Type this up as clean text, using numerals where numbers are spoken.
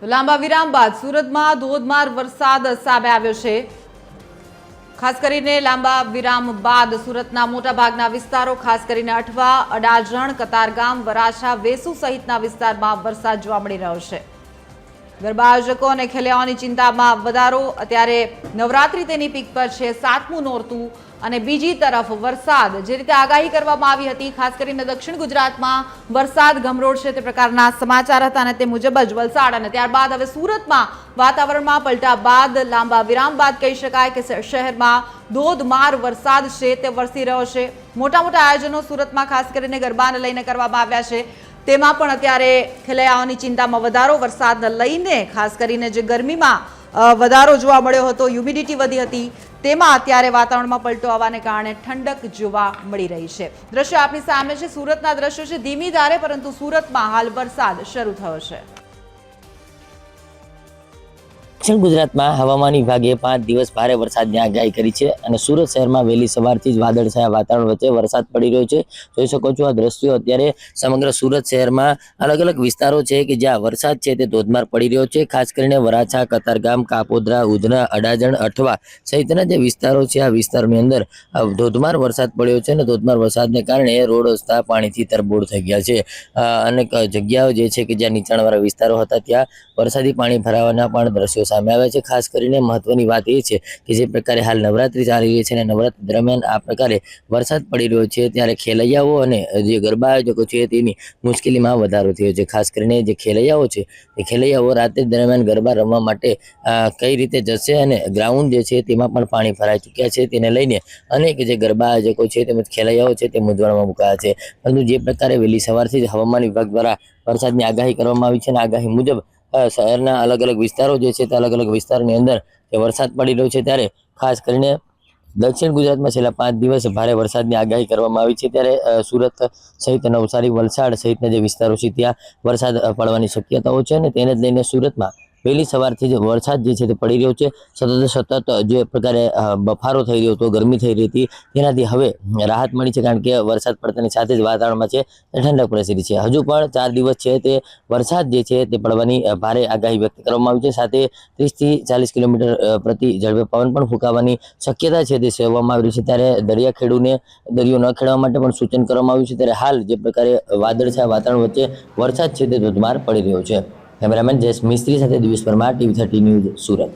લાંબા વિરામ બાદ સુરતમાં ધોધમાર વરસાદ સામે આવ્યો છે। ખાસ કરીને લાંબા વિરામ બાદ સુરતના મોટાભાગના વિસ્તારો ખાસ કરીને અઠવા, અડાજણ, કતારગામ, વરાછા, વેસુ સહિતના વિસ્તારમાં વરસાદ જોવા મળી રહ્યો છે। ગરબા આયોજકો અને ખેલૈયાઓની ચિંતામાં વધારો। અત્યારે નવરાત્રી તેની પીક પર છે, 7મું નોરતું અને બીજી તરફ વરસાદ જે રીતે આગાહી કરવામાં આવી હતી, ખાસ કરીને દક્ષિણ ગુજરાતમાં વરસાદ ગમરોડ છે તે પ્રકારના સમાચાર હતા અને તે મુજબ જ વલસાડ અને ત્યારબાદ હવે સુરતમાં વાતાવરણમાં પલટા બાદ લાંબા વિરામ બાદ કહી શકાય કે શહેરમાં ધોધમાર વરસાદ છે તે વરસી રહ્યો છે। મોટા મોટા આયોજનો સુરતમાં ખાસ કરીને ગરબાને લઈને કરવામાં આવ્યા છે, તેમાં પણ અત્યારે ખેલૈયાઓની ચિંતામાં વધારો। વરસાદને લઈને ખાસ કરીને જે ગરમીમાં વધારો જોવા મળ્યો હતો, હ્યુમિડિટી વધી હતી, તેમાં અત્યારે વાતાવરણમાં પલટો આવવાને કારણે ઠંડક જોવા મળી રહી છે। દ્રશ્ય આપની સામે છે, સુરતના દ્રશ્યો છે, ધીમી ધારે પરંતુ સુરતમાં હાલ વરસાદ શરૂ થયો છે। દક્ષિણ ગુજરાતમાં હવામાન વિભાગે 5 દિવસ ભારે વરસાદની આગાહી કરી છે અને સુરત શહેરમાં વહેલી સવારથી જ વાદળછાયા વાતાવરણ વચ્ચે વરસાદ પડી રહ્યો છે। જોઈ શકો છો આ દ્રશ્યો અત્યારે સમગ્ર સુરત શહેરમાં અલગ અલગ વિસ્તારો છે કે જ્યાં વરસાદ છે તે ધોધમાર પડી રહ્યો છે। ખાસ કરીને વરાછા, કતારગામ, કાપોદ્રા, ઉધના, અડાજણ, અઠવા સહિતના જે વિસ્તારો છે આ વિસ્તારોની અંદર ધોધમાર વરસાદ પડ્યો છે અને ધોધમાર વરસાદને કારણે રોડ રસ્તા પાણીથી તરબોળ થઈ ગયા છે। અનેક જગ્યાઓ જે છે કે જ્યાં નીચાણવાળા વિસ્તારો હતા ત્યાં વરસાદી પાણી ભરાવાના પણ દ્રશ્યો સામે આવ્યા છે। ખાસ કરીને મહત્વની વાત એ છે કે જે પ્રકારે હાલ નવરાત્રી ચાલી રહી છે અને નવરાત્રી દરમિયાન આ પ્રકારે વરસાદ પડી રહ્યો છે ત્યારે ખેલૈયાઓ અને જે ગરબા આયોજકો છે તેની મુશ્કેલીમાં વધારો થયો છે। ખાસ કરીને જે ખેલૈયાઓ છે એ ખેલૈયાઓ રાત્રિ દરમિયાન ગરબા રમવા માટે કઈ રીતે જશે અને ગ્રાઉન્ડ જે છે તેમાં પણ પાણી ભરાઈ ચૂક્યા છે, તેને લઈને અનેક જે ગરબા આયોજકો છે તેમજ ખેલૈયાઓ છે તે મૂંઝવણમાં મુકાયા છે। પરંતુ જે પ્રકારે વહેલી સવારથી જ હવામાન વિભાગ દ્વારા વરસાદની આગાહી કરવામાં આવી છે અને આગાહી મુજબ શહેરના અલગ અલગ વિસ્તારો જે છે તે અલગ અલગ વિસ્તારોની અંદર જે વરસાદ પડી રહ્યો છે ત્યારે ખાસ કરીને દક્ષિણ ગુજરાતમાં છેલ્લા 5 દિવસ ભારે વરસાદની આગાહી કરવામાં આવી છે। ત્યારે સુરત સહિત નવસારી, વલસાડ સહિતના જે વિસ્તારો છે ત્યાં વરસાદ પડવાની શક્યતાઓ છે અને તેને જ લઈને સુરતમાં વહેલી સવારથી જ વરસાદ જે છે તે પડી રહ્યો છે। સતત જે પ્રકારે બફારો થઈ રહ્યો હતો, ગરમી થઈ રહી હતી, તેનાથી હવે રાહત મળી છે કારણ કે વરસાદ પડતાની સાથે જ વાતાવરણમાં છે ઠંડક પ્રસરી છે। હજુ પણ 4 દિવસ છે તે વરસાદ જે છે તે પડવાની ભારે આગાહી વ્યક્ત કરવામાં આવી છે। સાથે 30 થી 40 કિલોમીટર પ્રતિ ઝડપે પવન પણ ફૂંકાવાની શક્યતા છે તે સેવવામાં આવી રહી છે। ત્યારે દરિયાખેડૂને દરિયો ન ખેડવા માટે પણ સૂચન કરવામાં આવ્યું છે। ત્યારે હાલ જે પ્રકારે વાદળછાયા વાતાવરણ વચ્ચે વરસાદ છે તે ધોધમાર પડી રહ્યો છે। કેમેરામેન જયેશ મિસ્ત્રી સાથે દિવેશ પરમાર, TV30 ન્યૂઝ, સુરત।